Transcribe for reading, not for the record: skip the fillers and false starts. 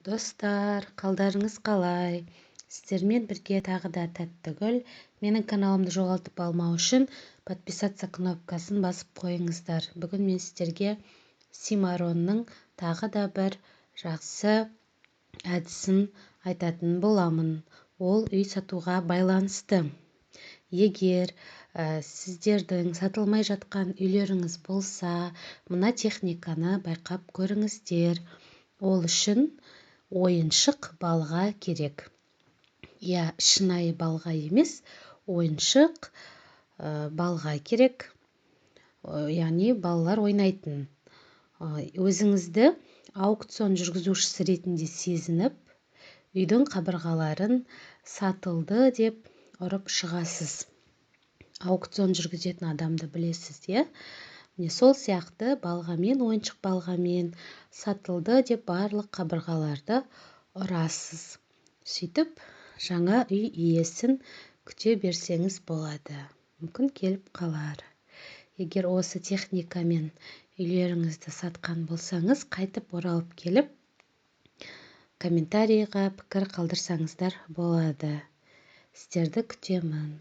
Достар, қалдарыңыз қалай? Сіздермен бірге тағы да Тәттігүл. Менің каналымды жоғалтып алмау үшін подписаться кнопкасын басып қойыңыздар. Бүгін мен сіздерге Симаронның тағы да бір жақсы әдісін айтатын боламын. Ол үй сатуға байланысты. Егер сіздердің сатылмай жатқан үйлеріңіз болса, мына техниканы байқап көріңіздер. Ол үшін ойыншық балға керек. Шынайы балға емес, ойыншық балға керек. Яғни балалар ойнайтын. Өзіңізді аукцион жүргізушісі ретінде сезініп, үйдің қабырғаларын сатылды деп ұрып шығасыз. Аукцион жүргізетін адамды білесіз, Сол сияқты балғамен, ойыншық балғамен сатылды деп барлық қабырғаларды ұрасыз. Сөйтіп, жаңа үй иесін күте берсеңіз болады. Мүмкін келіп қалар. Егер осы техникамен үйлеріңізді сатқан болсаңыз, қайтып оралып келіп, комментарийға пікір қалдырсаңыздар болады. Сіздерді күтемін.